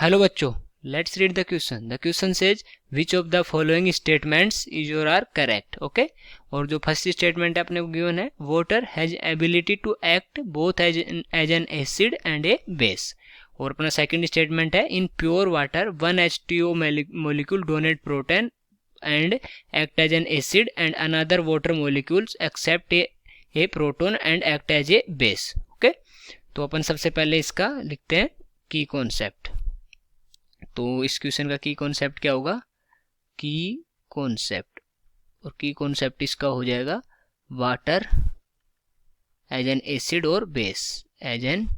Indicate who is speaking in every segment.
Speaker 1: Hello बच्चों, let's read the question. The question says which of the following statements is और are correct. Okay, और जो first statement है अपने को गिवन है, water has ability to act both as an acid and a base. और अपना second statement है, in pure water one H2O molecule donate proton and act as an acid and another water molecules accept a proton and act as a base. Okay, तो अपन सबसे पहले इसका लिखते हैं की कॉन्सेप्ट। तो इस क्वेश्चन का की कॉन्सेप्ट क्या होगा, की कॉन्सेप्ट, और की कॉन्सेप्ट इसका हो जाएगा वाटर एज एन एसिड और बेस, एज एन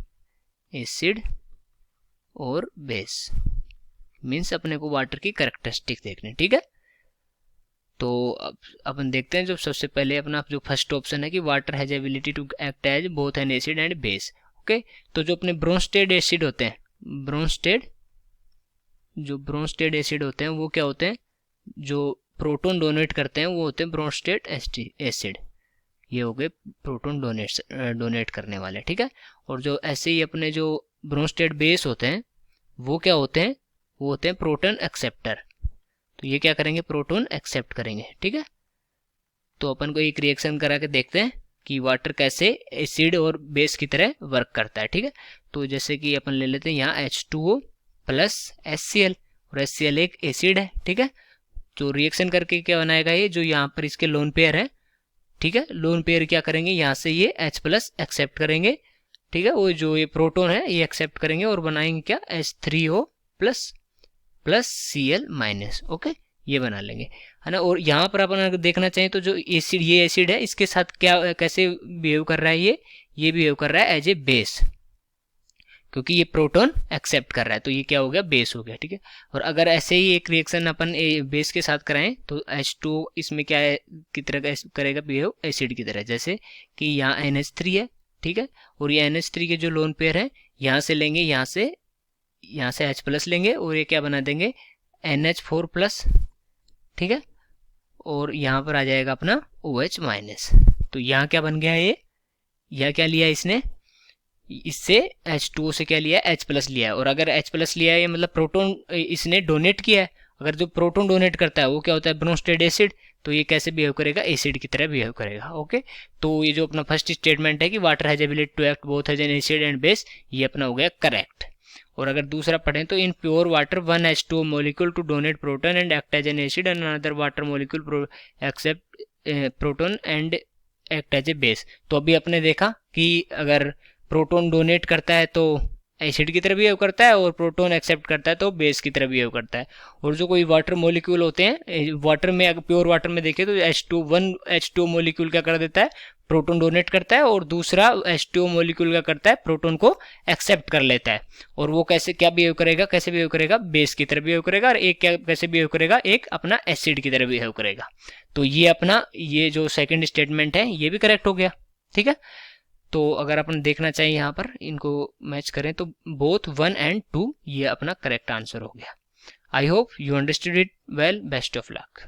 Speaker 1: एसिड और बेस मीन्स अपने को वाटर की कैरेक्टरिस्टिक देखने। ठीक है, तो अब अपन देखते हैं जो सबसे पहले अपना जो फर्स्ट ऑप्शन है कि water has ability to act as both an acid and base. Okay, तो जो अपने ब्रोंस्टेड एसिड होते हैं, ब्रोंस्टेड एसिड होते हैं वो क्या होते हैं, जो प्रोटॉन डोनेट करते हैं वो होते हैं ब्रोंस्टेड एसिड। ये हो गए प्रोटॉन डोनेट करने वाले। ठीक है, और जो ऐसे ही अपने जो ब्रोंस्टेड बेस होते हैं वो क्या होते हैं, वो होते हैं प्रोटॉन एक्सेप्टर। तो ये क्या करेंगे, प्रोटॉन एक्सेप्ट करेंगे। ठीक है, तो अपन को एक रिएक्शन करा के देखते हैं कि वाटर कैसे एसिड और बेस की तरह वर्क करता है। ठीक है, तो जैसे कि अपन ले लेते हैं यहाँ H2O प्लस HCl, और HCl एक एसिड है। ठीक है, तो रिएक्शन करके क्या बनाएगा, ये जो यहाँ पर इसके लोन पेयर है, ठीक है, लोन पेयर क्या करेंगे, यहाँ से ये H प्लस एक्सेप्ट करेंगे। ठीक है, वो जो ये प्रोटॉन है ये एक्सेप्ट करेंगे और बनाएंगे क्या, H3O plus plus Cl minus. Okay, ये बना लेंगे, है ना। और यहाँ पर अपन अगर देखना चाहें तो जो एसिड, ये एसिड है, इसके साथ क्या कैसे बिहेव कर रहा है, ये बिहेव कर रहा है एज ए बेस, क्योंकि ये प्रोटॉन एक्सेप्ट कर रहा है, तो ये क्या हो गया, बेस हो गया। ठीक है, और अगर ऐसे ही एक रिएक्शन अपन बेस के साथ कराएं तो H2 इसमें क्या है, की तरह करेगा बिहेव, एसिड की तरह। जैसे कि यहाँ NH3 है, ठीक है, और ये NH3 के जो लोन पेयर है यहाँ से लेंगे, यहाँ से H प्लस लेंगे और ये क्या बना देंगे, NH4 प्लस। ठीक है, और यहाँ पर आ जाएगा अपना OH माइनस। तो यहाँ क्या बन गया है, यह क्या लिया इसने, इससे H2O से क्या लिया है, H प्लस लिया है। और अगर H प्लस लिया है ये मतलब प्रोटॉन इसने डोनेट किया है। अगर जो प्रोटॉन डोनेट करता है वो क्या होता है, ब्रोंस्टेड एसिड, तो ये कैसे बिहेव करेगा, एसिड की तरह बिहेव करेगा। ओके, तो ये जो अपना फर्स्ट स्टेटमेंट है कि water has ability to act both as an acid and base, ये अपना हो गया करेक्ट। और अगर दूसरा पढ़ें तो in pure water one H2O molecule to donate proton and act as an acid and another water molecule accept proton and act as a base. तो अभी अपने देखा कि अगर प्रोटॉन डोनेट करता है तो एसिड की तरह बिहेव करता है, और प्रोटॉन एक्सेप्ट करता है तो बेस की तरह बिहेव करता है। और जो कोई वाटर मॉलिक्यूल होते हैं वाटर में, अगर प्योर वाटर में देखें तो H2O मॉलिक्यूल क्या कर देता है, प्रोटॉन डोनेट करता है, और दूसरा H2O मॉलिक्यूल क्या करता है, प्रोटॉन को एक्सेप्ट कर लेता है। और वो कैसे क्या बिहेव करेगा, कैसे बिहेव करेगा, बेस की तरह बिहेव करेगा, और एक क्या कैसे बिहेव करेगा, एक अपना एसिड की तरह बिहेव करेगा। तो ये अपना ये जो सेकेंड स्टेटमेंट है ये भी करेक्ट हो गया। ठीक है, तो अगर अपन देखना चाहिए यहाँ पर इनको मैच करें तो बोथ 1 and 2 ये अपना करेक्ट आंसर हो गया। I hope you understood it well, best of luck.